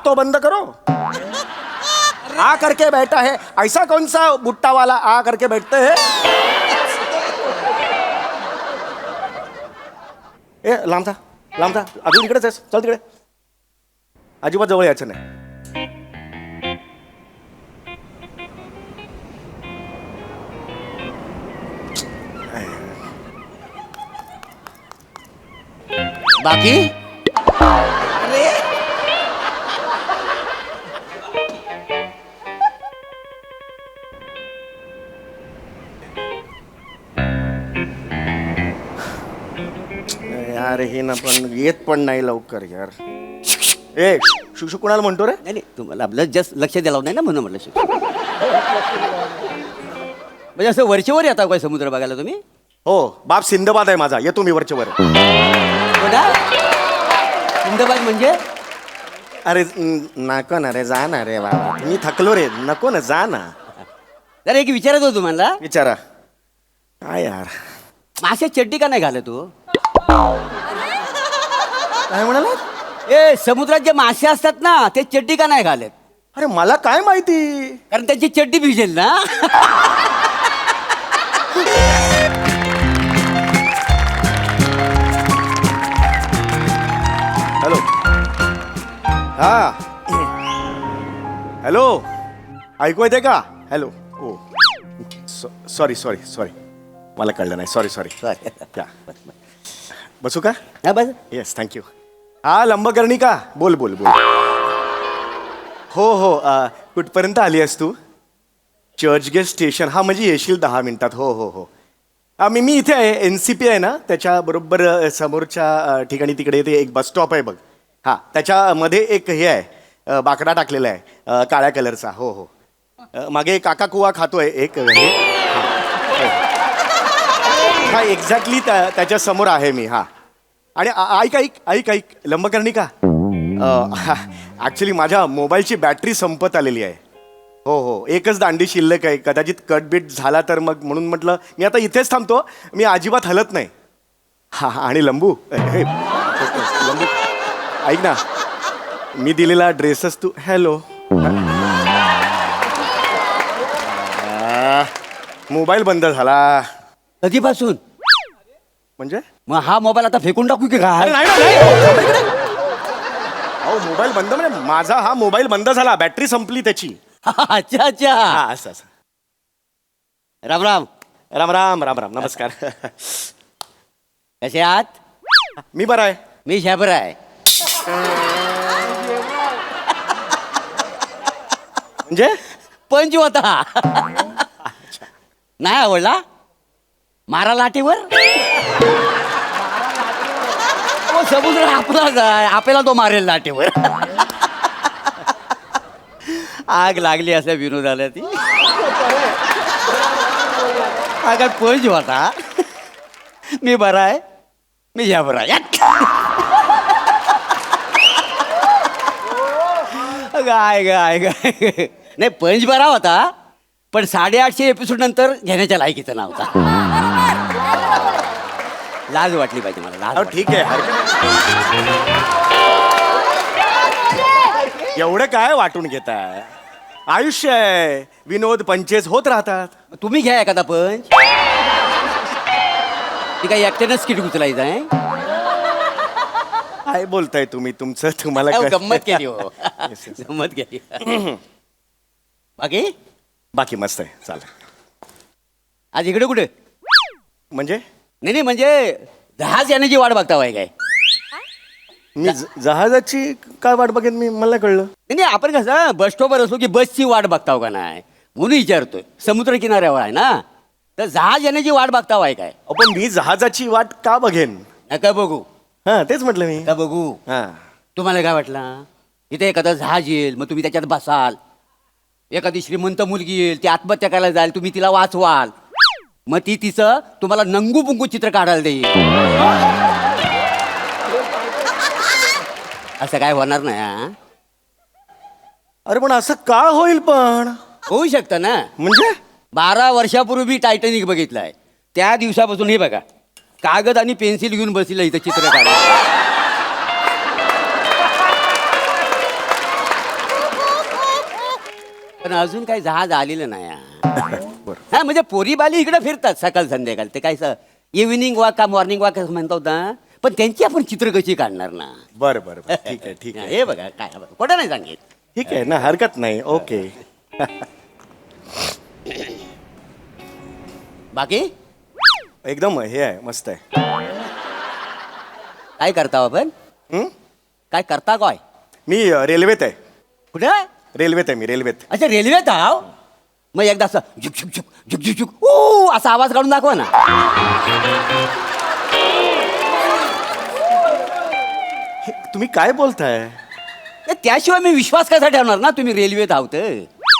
तो बंद करो। आ करके बैठा है, ऐसा कौन सा बुट्टा वाला आ करके बैठते हैं? ए लांब था, लांब था, अजून इकडेच आहेस, चल तिकडे, अजिबात जवळ यायचं नाही. बाकी यार हे ना पण येत पण नाही लवकर यार. ए शुशू कुणाला म्हणतो रे? नाही नाही, तुम्हाला आपलं जस्ट लक्ष द्यायला नाही ना म्हणून म्हटलं शिक्षक. म्हणजे असं वरचेवर येता काय समुद्र बघायला तुम्ही? हो, बाप सिंदबाद आहे माझा, येतो मी वरच्या वर. सिंधबाद म्हणजे? अरे नको ना रे, जा ना रे बाबा, मी थकलो रे, नको ना, जा ना. अरे एक विचारत होतो तुम्हाला, विचारा. काय यार, मासे चड्डी का नाही घालत तू? काय म्हणाला? ए समुद्रात जे मासे असतात ना ते चड्डी का नाही घालत? अरे मला काय माहिती. कारण त्यांची चड्डी भिजेल ना. हॅलो, हा हॅलो, ऐकू येते का? हॅलो, ओ सॉरी सॉरी सॉरी, मला कळलं नाही, सॉरी सॉरी. या बसू का? हा बस. Yes thank you. हा लंबकर्णी का? बोल बोल बोल. हो हो, कुठपर्यंत आली आहेस तू? चर्चगेट स्टेशन. हा म्हणजे येशील 10 मिनिटात. हो हो हो. मी इथे आहे, NCP आहे ना, त्याच्याबरोबर समोरच्या ठिकाणी तिकडे ते एक बस स्टॉप आहे बघ. हां, त्याच्यामध्ये एक हे आहे, बाकडा टाकलेला आहे काळ्या कलरचा. हो हो, मागे काका कुवा खातोय एक हे. हा एक्झॅक्टली त्याच्या समोर आहे मी. हां, आणि ऐक ऐक ऐक ऐक लंबकर्णी का, ॲक्च्युली माझ्या मोबाईलची बॅटरी संपत आलेली आहे. हो हो, एकच दांडी शिल्लक आहे, कदाचित कटबीट झाला तर मग, म्हणून म्हटलं मी आता इथेच थांबतो, मी अजिबात हलत नाही. हा आणि लंबू, लंबू ऐक ना, मी दिलेला ड्रेसच तू. हॅलो, मोबाईल बंद झाला. कधीपासून? म्हणजे मग हा मोबाईल आता फेकून टाकू की काय? अहो मोबाईल बंद म्हणजे माझा हा मोबाईल बंद झाला, बॅटरी संपली त्याची. अच्छा अच्छा, असं असं. राम राम. राम राम राम राम, नमस्कार. कसे आहात? मी बरा आहे. मी शाबर आहे. म्हणजे पंच होता. नाही आवडला? मारा लाटेवर. समुद्र आपलाच आहे, आपल्याला तो मारेल लाटेवर. आग लागली असल्या विनोदाला ती. अगर पंच होता. मी बरा आहे, मी या बरा आहे. गाय गाय गाय. नाही पंच बरा होता, पण 850 एपिसोड नंतर घेण्याच्या लायकीचा नव्हता. लाज वाटली पाहिजे मला, लाज वाटली. ठीक आहे, एवढं काय वाटून घेताय? आयुष्य आहे, विनोद पंचेस होत राहतात. तुम्ही घ्या एखादा पंच. ती काही एकट्यानंच किट उचलायचं आहे. काय बोलताय तुम्ही, तुमचं तुम्हाला गंमत केली हो. गंमत केली. बाकी बाकी मस्त आहे, चालेल. आज इकडे कुठे? म्हणजे नाही नाही, म्हणजे जहाज येण्याची वाट बघता वाय काय? मी जहाजाची काय वाट बघेन मी, मला कळलं. नाही नाही, आपण कसं बस स्टॉपवर असो की बसची वाट बघताव का नाही म्हणून विचारतोय. समुद्र किनाऱ्यावर आहे ना, तर जहाज येण्याची वाट बघता वाय काय? पण मी जहाजाची वाट का बघेन? नका बघू. हा तेच म्हटलं मी. नका बघू. हा, तुम्हाला काय वाटलं इथे एखादा जहाज येईल, मग तुम्ही त्याच्यात बसाल. एखादी श्रीमंत मुलगी येईल, ती आत्महत्या करायला जाईल, तुम्ही तिला वाचवाल. मग ती तिचं तुम्हाला नंगू पुंगू चित्र काढायला देईल. असं काय होणार नाही. हा, अरे पण असं का होईल? पण होऊ शकतं ना. म्हणजे 12 वर्षापूर्वी मी टायटॅनिक बघितलाय. त्या दिवसापासून हे बघा, कागद आणि पेन्सिल घेऊन बसलेलं इथं चित्र काढा. पण अजून काही जहाज आलेलं नाही हा. बरं हा म्हणजे पोरी बाली इकडे फिरतात सकाळ संध्याकाळ ते काय इव्हिनिंग वॉक का मॉर्निंग वॉक म्हणतो ना पण त्यांची आपण चित्र कशी काढणार ना बरं बरं बरं. ठीक आहे ठीक आहे हे बघा काय खोटं नाही सांगित ठीक आहे ना हरकत नाही ओके. बाकी एकदम हे आहे मस्त आहे. काय करता हो आपण हं? काय करता काय मी रेल्वेत आहे. कुठं रेल्वेत आहे मी रेल्वेत. अच्छा रेल्वेत आहो मग एकदा असं झुक झुक झुक झुक झुक झुक ऊ असा आवाज काढून दाखवा ना हे, तुम्ही काय बोलताय? ए, त्याशिवाय मी विश्वास कसा ठेवणार ना तुम्ही रेल्वेत आहोत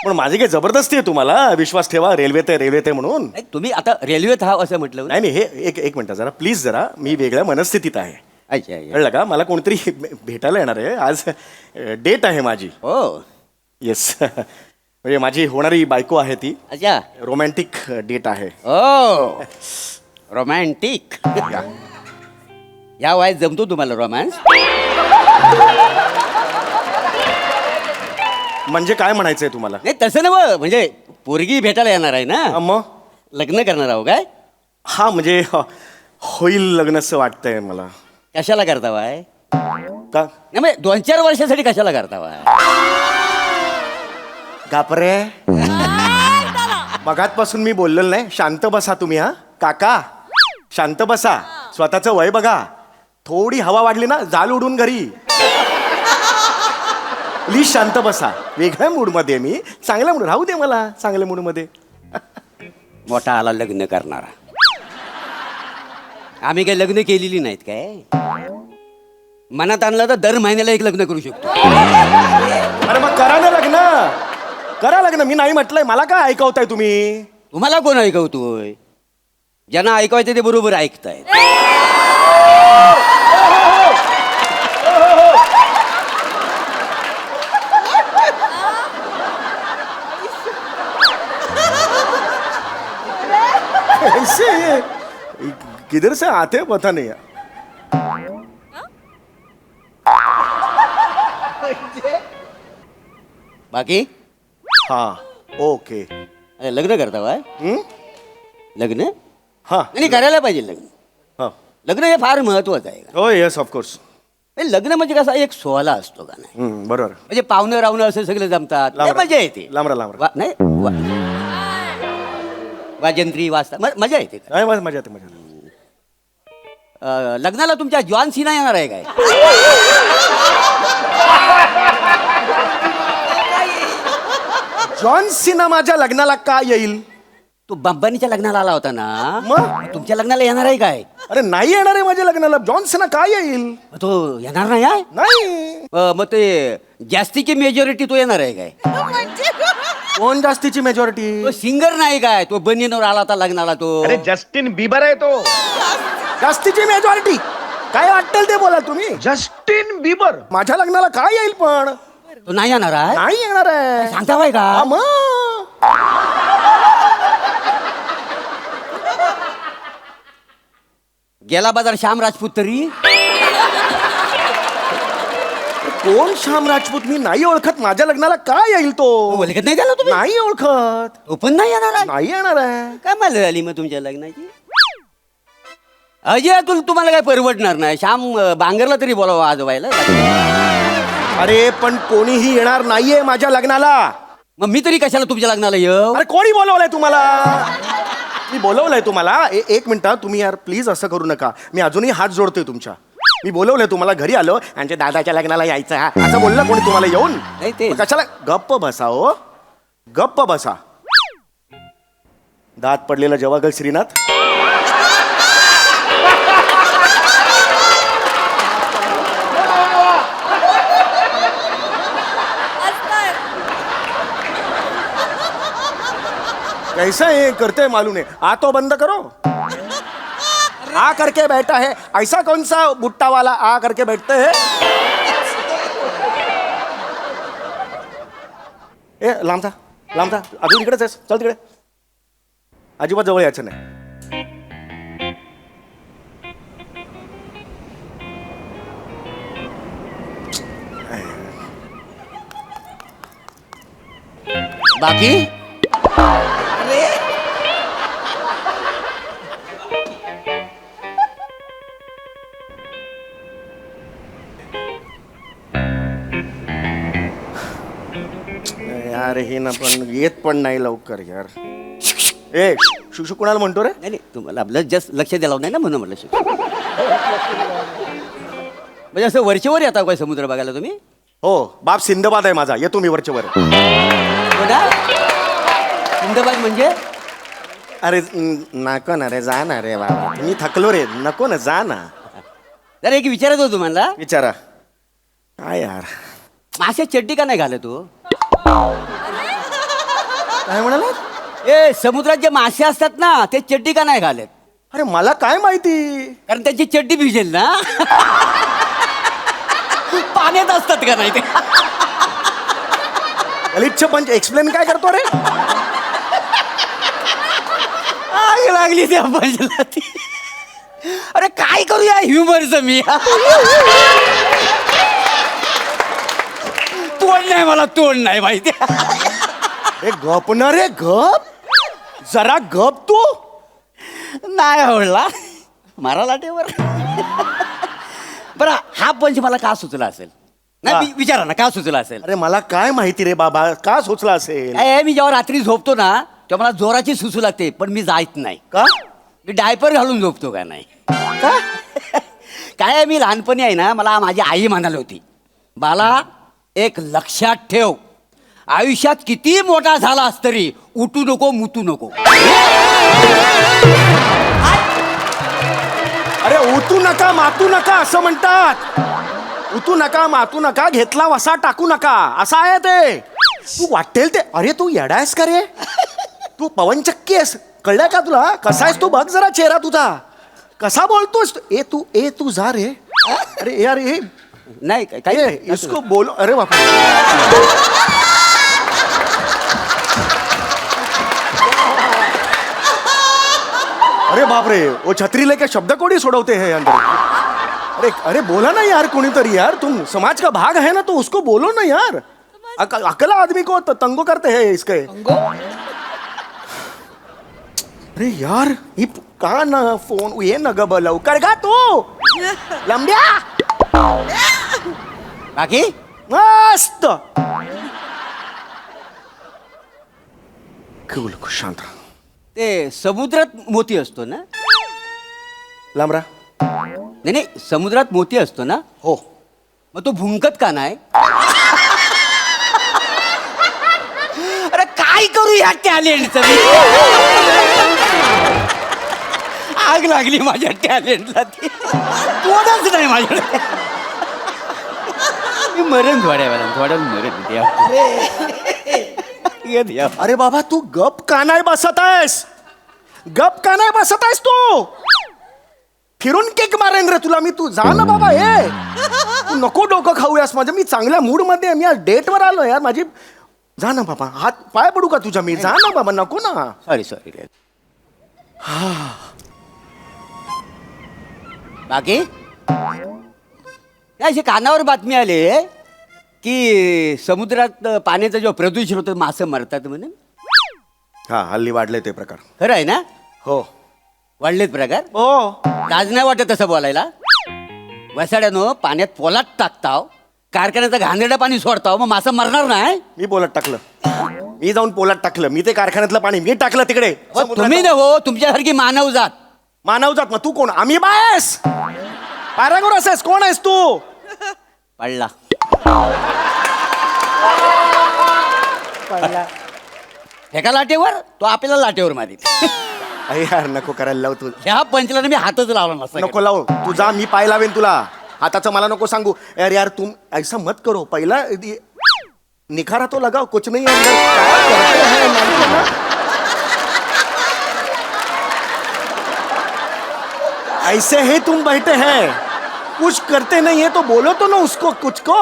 पण माझी काही जबरदस्ती आहे तुम्हाला विश्वास ठेवा रेल्वेत आहे म्हणून. नाही, तुम्ही आता रेल्वेत आहात असं म्हटलं नाही नाही हे एक मिनिट जरा प्लीज जरा मी वेगळ्या मनस्थितीत आहे. अच्छा अच्छा. कळलं का मला कोणतरी भेटायला येणार आहे आज डेट आहे माझी. हो येस म्हणजे माझी होणारी बायको आहे ती अच्छा रोमॅन्टिक डेट आहे. ओ रोमॅन्टिक या वयात जमतो तुम्हाला रोमॅन्स म्हणजे काय म्हणायचंय तुम्हाला? नाही तसं नव म्हणजे पोरगी भेटायला येणार आहे ना मग लग्न करणार आहो काय हा म्हणजे होईल लग्नचं वाटतंय मला. कशाला करता वाय का नाही म्हणजे 2-4 वर्षासाठी कशाला करता वाय गापरे मगातपासून मी बोललेलो नाही. शांत बसा तुम्ही. हा काका शांत बसा. स्वतःचं वय बघा. थोडी हवा वाढली ना जाल उडून घरी. प्लीज शांत बसा. वेगळ्या मूडमध्ये मी चांगल्या मूड राहू दे मला चांगल्या मूडमध्ये. मोठा आला लग्न करणारा आम्ही काही लग्न केलेली नाहीत काय मनात आणलं तर दर महिन्याला एक लग्न करू शकतो अरे मग करा ना लग्न. करा लग्न. मी नाही म्हटलंय. मला काय ऐकवताय तुम्ही? तुम्हाला कोण ऐकवतोय ज्यांना ऐकवायचं ते बरोबर ऐकताय ऐसे किधर से आते हैं पता नहीं. बाकी हा ओके. अरे, लग्न करता वाय हं? लग्न हा नाही करायला पाहिजे लग्न हा लग्न हे फार महत्वाचं आहे हो येस ऑफकोर्स. हे लग्न म्हणजे कसा एक सोहळा असतो का नाही बरोबर. म्हणजे पाहुणं रावणं असं सगळं जमतात लय लांबरा. मजा येते लांबरा लांबरा. नाही वाजंत्री वाजता मजा येते का? नाही मजा येते मजा येते. लग्नाला तुमच्या जॉन सिना येणार आहे काय जॉन सिना माझ्या लग्नाला का येईल? तो बंबानीच्या लग्नाला आला होता ना मग तुमच्या लग्नाला येणार आहे काय अरे नाही येणार आहे माझ्या लग्नाला. जॉन सिना का येईल? तो येणार नाही आहे? नाही. मग ते जास्तीची मेजॉरिटी तो येणार आहे काय कोण जास्तीची मेजॉरिटी? तो सिंगर नाही काय तो बनीनवर आला होता लग्नाला तो अरे जस्टिन बिबर आहे तो. जास्तीची मेजॉरिटी काय वाटेल ते बोला तुम्ही. Justin Bieber. माझ्या लग्नाला काय येईल पण? तो नाही येणार आहे नाही येणार आहे. सांगता बाय का हा, मग गेला बाजार श्याम राजपूत तरी कोण श्याम राजपूत? मी नाही ओळखत. माझ्या लग्नाला काय येईल तो? ओळखत नाही त्याला तुम्ही नाही ओळखत. तो पण नाही येणार आहे नाही येणार आहे. काय मला झाली मग तुमच्या लग्नाची अजय तुम्हाला काय परवडणार नाही श्याम बांगरला तरी बोलावं आजोबायला अरे पण कोणीही येणार नाहीये माझ्या लग्नाला. मग मी तरी कशाला तुमच्या लग्नाला येऊ अरे कोणी बोलवलंय तुम्हाला? मी बोलवलंय तुम्हाला. एक मिनिट तुम्ही यार प्लीज असं करू नका. मी अजूनही हात जोडतोय तुमच्या. मी बोलवलंय तुम्हाला घरी आलो यांच्या दादाच्या लग्नाला यायचं हा असं बोललं कोणी तुम्हाला येऊन? नाही ते मग कशाला? गप्प बसा हो गप्प बसा. दात पडलेला जवागल श्रीनाथ. कैसा ये करते मालूम है. आ तो बंद करो. आ करके बैठा है. ऐसा कौन सा बुट्टा वाला आ करके बैठते है? ए लांब था अजून इकडेच आहेस. चल तिकडे. अजिबात जवळ यायचं नाही. बाकी यार हे ना पण येत पण नाही लवकर यार. ए शुशू कुणाला म्हणतो रे? नाही नाही, तुम्हाला आपलं जस्ट लक्ष द्यायला नाही ना म्हणून म्हटलं शिकू. म्हणजे असं वरचेवर येता काय समुद्र बघायला तुम्ही? हो बाप सिंदबाद आहे माझा, येतो मी वरच्या वर. हो ना? सिंधबाद म्हणजे अरे नको ना रे, जा ना रे बाबा, मी थकलो रे, नको ना, जा ना. जरा एक विचारत होतो तुम्हाला, विचारा. काय यार मासे चड्डी का नाही घालत तू? काय म्हणाला? ए समुद्रात जे मासे असतात ना ते चड्डी का नाही घालत? अरे मला काय माहिती. कारण त्यांची चड्डी भिजेल ना. पाण्यात असतात का नाही ते? गलिच्छ पंच एक्सप्लेन काय करतो रे? आग लागली त्या पंचला ती. अरे काय करूया ह्युमरच मी. तोंड नाही, मला तोंड नाही माहिती. ए गप ना रे, गप जरा, गप तू. नाही आवडला मारा लाटेवर. बरं हा पंच मला का सुचला असेल? नाही विचारा ना का सुचला असेल? अरे मला काय माहिती रे बाबा, का सुचला असेल? काय मी जेव्हा रात्री झोपतो ना तेव्हा मला जोराची सुसू लागते, पण मी जायत नाही. का? मी डायपर घालून झोपतो का नाही. का? काय आहे, मी लहानपणी आहे ना, मला माझी आई म्हणाली होती, बाला एक लक्षात ठेव, आयुष्यात किती मोठा झालास तरी उठू नको मुतू नको. अरे उतू नका मातू नका असं म्हणतात. उतू नका मातू नका, घेतला वसा टाकू नका असं आहे ते. तू वाटेल ते. अरे तू येडायस का रे? तू पवनचक्की आहेस, कळलंय का तुला? कसा आहेस तू? बघ जरा चेहरा तुझा कसा बोलतोस. ए तू जा रे. अरे यार हे नाही काय ए, इसको बोलो. अरे बापरे. अरे बाप रे, वो छतरी लेके शब्द कोडी सोडवते हैं अंदर. अरे अरे बोला ना यार कोणीतरी यार, तुम समाज का भाग है ना, तो उसको बोलो ना यार. अकेला आदमी को तंगो करते हैं इसके. अरे यार ही का ना फोन ये न ग लवकर का तू लंब्या. बाकी मस्त. कूल शांत राहा. ते समुद्रात मोती असतो ना? लांबरा. नाही नाही, समुद्रात मोती असतो ना, हो. मग तो भुंकत का नाही? अरे काय करू या टॅलेंटचं मी? आग लागली माझ्या टॅलेंटला. ती कोणच नाही माझ्याकडे. मी मरण थोड्या मरण द्या. अरे बाबा तू गप का नाही बसत आहेस? गप का नाही बसत आहेस तू? फिरून केक मारेन रे तुला मी. तू जा ना बाबा. हे तू नको डोकं खाऊयास माझं. मी चांगल्या मूड मध्ये आहे. मी आज डेटवर आलो यार माझी. जा ना बाबा, हात पाय पडू का तुझ्या? मी जा ना बाबा, नको ना. सॉरी बाकी अशी कानावर बातमी आली की समुद्रात पाण्याचं जेव्हा प्रदूषण होतं मासे मरतात म्हणून. हा हल्ली वाढले ते प्रकार. खरं आहे ना? हो वाढलेत प्रकार. हो. लाज नाही वाटत तसं बोलायला? वसाड्यानं पाण्यात पोलात टाकताव, कारखान्याचं घाणेरडं पाणी सोडताव, मग मासा मरणार नाही? मी पोलात टाकलं. मी जाऊन पोलात टाकलं. मी ते कारखान्यातलं पाणी मी टाकलं तिकडे. तुम्ही न हो, तुमच्यासारखी मानव जात. मानव जात. मग तू कोण? आम्ही बायस पॅरागोरस आहेस? कोण आहेस तू? पडला एका लाटेवर तो आपल्याला लाटेवर मारी. अरे यार नको करायला लाव तू. ह्या पंचला मी हातच लावला नसता. नको लाव तू. जा, मी पाय लावेन तुला. हाताचं मला नको सांगू. यार यार तुम ऐसा मत करो. पहिला निखारा तो लगाओ. कुछ नहीं है अंदर. क्या करते हैं मालूम है ना? ऐसे ही तुम बैठे हैं, कुछ करते नहीं है तो बोलो तो ना उसको कुछ को.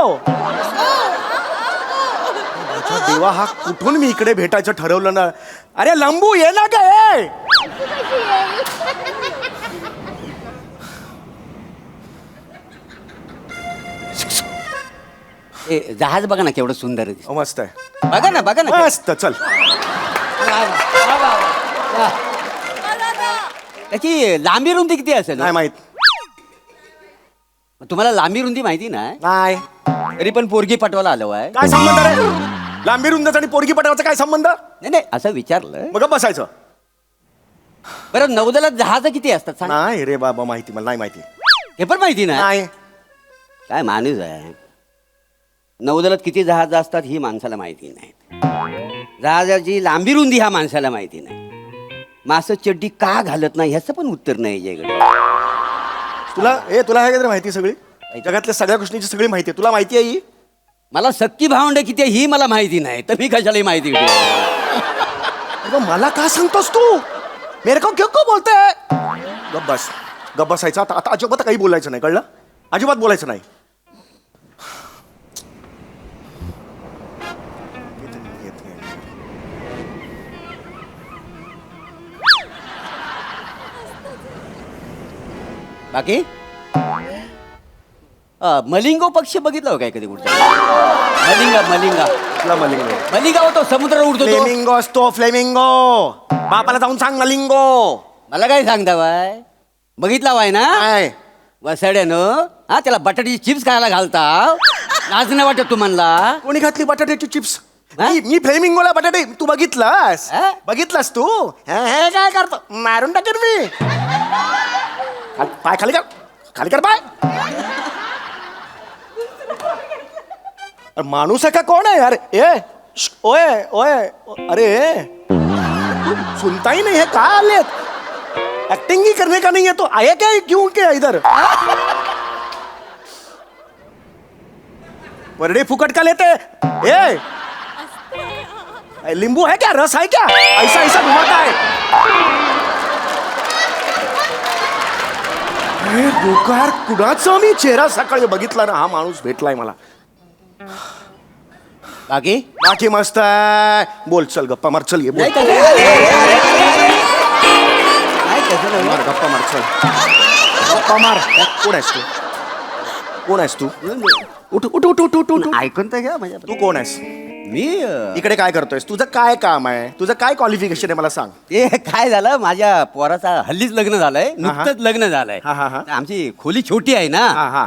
अच्छा देवा, हा कुठून मी इकडे भेटायचं ठरवलं ना. अरे लंबू ये ना काय. जहाज बघा ना केवढं सुंदर आहे. मस्त आहे. बघा ना बघा ना. मस्त चल. त्याची लांबी रुंदी किती असेल हो? नाही माहित. तुम्हाला लांबी रुंदी माहिती नाही नाही. तरी पण पोरगी पटवायला आलो आहे. काय संबंध रे? लांबी रुंदच आणि पोरगी पटावाचा काय संबंध? नाही नाही असं विचारलं. मग बसायचं. बरं नौदलात जहाज किती असतात सांग. नाही रे बाबा माहिती मला नाही माहिती. हे पण माहिती नाही. नाही. काय माणूस आहे. नौदलात किती जहाज असतात ही माणसाला माहिती नाही. जहाजाची लांबी रुंदी ह्या माणसाला माहिती नाही. मासं चड्डी का घालत नाही ह्याचं पण उत्तर नाही याच्याकडे. तुला हे काहीतरी माहिती सगळी जगातल्या सगळ्या गोष्टींची सगळी माहिती आहे. तुला माहिती आहे ही? मला सक्की भावंड किती आहे ही मला माहिती नाही तर मी कशाला ही माहिती घेऊ. अरे मला का सांगतोस तू? मेरे को क्यों को बोलते? गप बसायचं आता. आता अजिबात काही बोलायचं नाही, कळलं? अजिबात बोलायचं नाही. बाकी मलिंगो पक्षी बघितला हो काय कधी कुठचा? मलिंगा कुठला मलिंगो? मलिंगा होतो समुद्रावर उडतो तो. फ्लेमिंगो असतो फ्लेमिंगो. बापाला जाऊन सांग मलिंगो. मला काय सांगता बाय बघितला वाय ना काय? वसड्यानं हा त्याला बटाट्याची चिप्स खायला घालता. लाज नाही वाटत तुम्हाला? कोणी घातली बटाट्याची चिप्स? हा? मी फ्लेमिंगोला बटाटे तू बघितलास? हा? बघितलास तू? हे काय करतो? मारून टाकेन मी. पाय खाली कर. खाली कर पाय. अरे माणूस आहे का कोण आहे यार? ओए ओए अरे सुनता ही नहीं है. कहाँ आले? एक्टिंग ही करने का नहीं है तो आया क्या? क्यों क्या इधर? वर्डे फुकट का लेते? नींबू है क्या? रस है क्या? ऐसा ऐसा घुमाता है. डोकार कुणाचा मी चेहरा सकाळी बघितला ना. हा माणूस भेटलाय मला. बाकी बाकी मस्त आहे. बोल चल गप्पा मार. चल ये बोल. नाही कसं मार गप्पा मार. चल गप्पा मार. कोण आहेस तू? कोण आहेस तू? उठ उठ उठ उठ उठ उठ. ऐकून तर घ्या माझ्या. तू कोण आहेस? मी इकडे काय करतोयस? तुझं काय काम आहे? तुझं काय क्वालिफिकेशन आहे मला सांग. ते काय झालं माझ्या पोराचा हल्लीच लग्न झालंय. नुकतंच लग्न झालंय. हा, हा, हा. आमची खोली छोटी आहे ना. हा हा.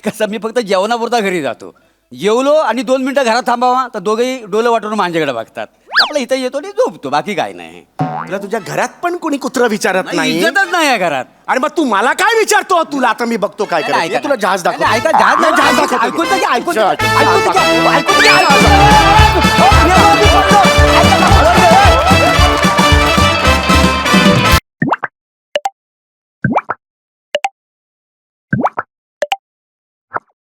कसं मी फक्त जेवणापुरता घरी जातो. जेवलो आणि 2 मिनिटं घरात थांबावा तर दोघेही डोलं वाटून माझ्याकडे बघतात. आपलं इथं येतो आणि झोपतो. बाकी काय नाही. तुला तुझ्या घरात पण कोणी कुत्र विचारत नाही? इज्जतच नाही या घरात. आणि मग तू मला काय विचारतो? तुला आता मी बघतो काय ऐका करायचं. तुला जहाज दाखव. ऐका जहाज जहाज दाखव. ऐकून तर घ्या, ऐकून चल. ऐकून तर घ्या, ऐकून तर घ्या.